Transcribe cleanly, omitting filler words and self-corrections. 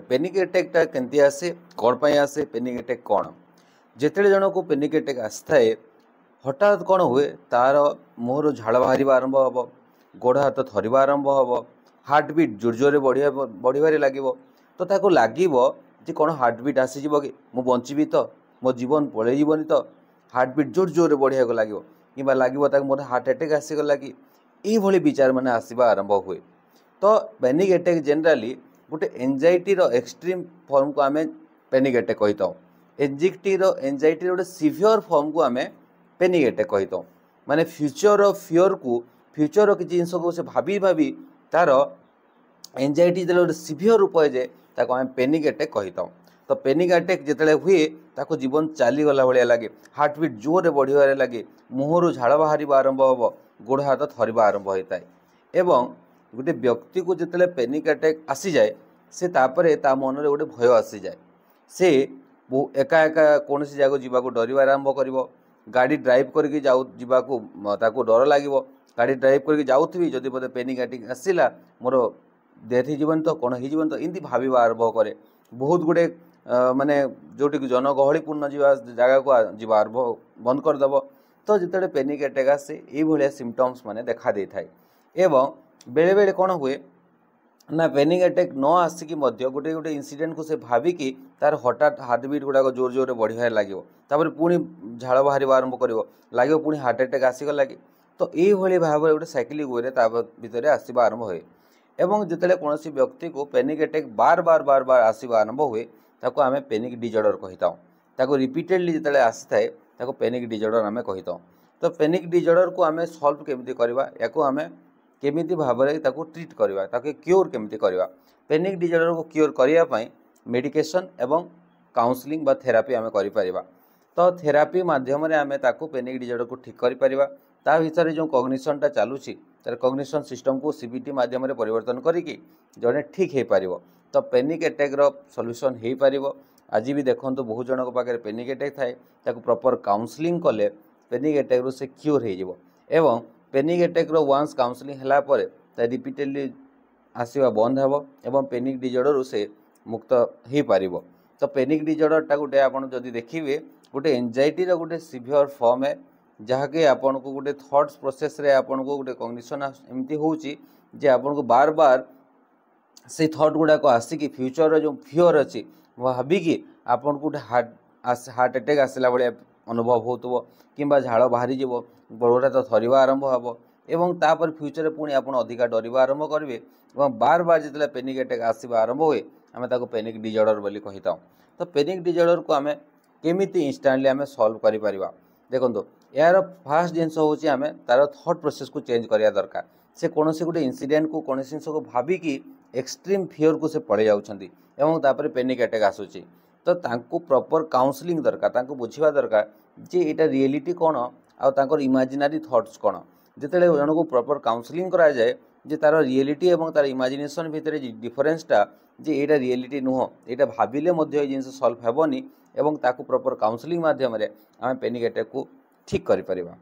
Panic attack केमती आसे कौन पाई आसे पेनिक अटैक कौन जिते जन को पेनिक अटैक आए हठात कौन हुए तार मुहर झाड़ बाहर आरंभ हम गोड़ हाथ थरवा आरंभ हम हार्ट बीट जोर जोर बढ़िबार लगे तो लगे कौन हार्ट बीट आसीज कि मुझे बची तो मो जीवन पलैबनी तो हार्ट बीट जोर जोर बढ़िया लगे कि लगे मोर हार्ट अटैक आसीगला कि ये विचार मैंने आसवा आरंभ हुए। तो पेनिक अटैक जेनराली गोटे एंजाइटी एक्सट्रीम फॉर्म को आम पेनिक अटैक कही था। एंजाइटी गोटे सीवियर फॉर्म को आम पेनिक अटैक कही था। माने फ्यूचर फियर को फ्यूचर किसी जिन को से भाभी भाभी तार एंजाइटी गोटे सीवियर रूप जे आम पेनिक अटैक कही था। तो पेनिक अटैक जिते हुए ताको जीवन चलीगला भाया लगे हार्ट बीट जोर बढ़िबार लगे मुहर झाड़ बाहर आरंभ हम गोड़ हाथ थरवा आरंभ होता है। एवं गोटे व्यक्ति को जिते पेनिक अटैक आसी जाए से तापरे ता मन में गोटे भय आसी जाए से एका एका कौन सी जगह जावाक डर आरंभ कर गाड़ी ड्राइव करके जावाक डर लगे गाड़ी ड्राइव करके जाऊथी जदि मत पेनिक अटैक आसला मोर डेथ हो तो कौन हो तो इमती भाव आरंभ कै बहुत गुड़े माने जोटि जनगहलीपूर्ण जगह को जीवा आरंभ बंद करदेव। तो जिते पेनिक अटैक आसे ये सिम्पटम्स माने देखा दे थाए। एवं बेले बेले कौन हुए ना पेनिक अटैक न आसिक गोटे गोटे इनसीडेंट को से भाविकी तार हठात हार्ट बीट गुड़ाक जोर जोर बढ़िया लगे पुणी झाड़ बाहर आरंभ कर लगे पुणी हार्ट अटैक आसीगला कि तो ये भाव गोटे साइक्लिक वे भितर आसवा आरंभ हुए। एवं जिते कौन व्यक्ति को पेनिक अटैक बार बार बार बार आसवा आरंभ हुए ताको आम पेनिक डिजॉर्डर कही था। रिपीटेडली जिते आसी था पेनिक डिजॉर्डर आम कही था। तो पेनिक डिजॉर्डर को आम सॉल्व केमिति करवा या आम केमिति भाव ट्रीट करवा क्योर केमिति करवा पेनिक डिजॉर्डर को क्योर करने मेडिकेशन एवं काउंसलिंग बा थेरापी आम करिपरिबा। तो थेरापी माध्यम आम ताको पेनिक डिजॉर्डर को ठीक करिपरिबा। ता भितर जो कॉग्निशनटा चलुची तार कॉग्निशन सिस्टम को सीबीटी माध्यम परिवर्तन करिकी जड़े ठीक हो पारिबो। तो पेनिक अटैक रो सॉल्यूशन हो पारिबो। आज भी देखो बहुत जन पाखे पेनिक अटैक थाए ताको प्रॉपर काउंसलिंग कले पेनिक अटैक रो से क्योर हो। एवं पेनिक अटैक रो वन्स काउंसलिंग हला परे ता रिपीटेडली आसवा बंद हेबो एवं पेनिक डिजॉर्डर से मुक्त हो पारिबो। तो पेनिक डिजॉर्डरटा गोटे आपन जदि देखिए गोटे एंजाइटी रो गोटे सीवियर फॉर्म है जहाँकि आपन को गोटे थॉट्स प्रोसेस रे आपन को गोटे कॉग्निशन एमती होउची जे आपन को बार बार से थॉट गुड़ा को आसिकी फ्यूचर जो फियर अच्छी भाविकी आपन को गोटे हार्ट अटैक आसला भाया अनुभव हो कि झाड़ बाहरी जीव गोड़ा तो थरवा आरंभ हम एवं तापर फ्यूचर पुणी आप अधिका डरवा आरंभ करेंगे और बार बार जिते पेनिक अटैक आसवा आरंभ हुए आम ताको पेनिक डिजॉर्डर बोली कही था। तो पेनिक डिजॉर्डर को आम केमिति इंस्टांटली आम सॉल्व करि परिबा देखो यार फास्ट जिनस हूँ आम तार थॉट प्रोसेस को चेंज करिया दरकार। से कौन गोटे इंसिडेंट को कौन जिन को भाविकी एक्सट्रीम फियर को से पड़े जाउछंती एवं तापर पेनिक अटैक आसुची तो तांको प्रॉपर काउंसलिंग दरकार तांको बुझिबा दरकार जे एटा रियलिटी कौन आउ इमेजिनरी थॉट्स कौन जिते जन को प्रॉपर काउंसलिंग करा जाए जे तार रियलिटी एवं तार इमेजिनेशन भितर डिफरेंसटा जे एटा रियलिटी नुह एटा भाविले मध्य जिन सॉल्व हेबनी एवं ताको प्रॉपर काउंसलिंग माध्यम आम पेनिक अटैक को ठीक करि परिबा।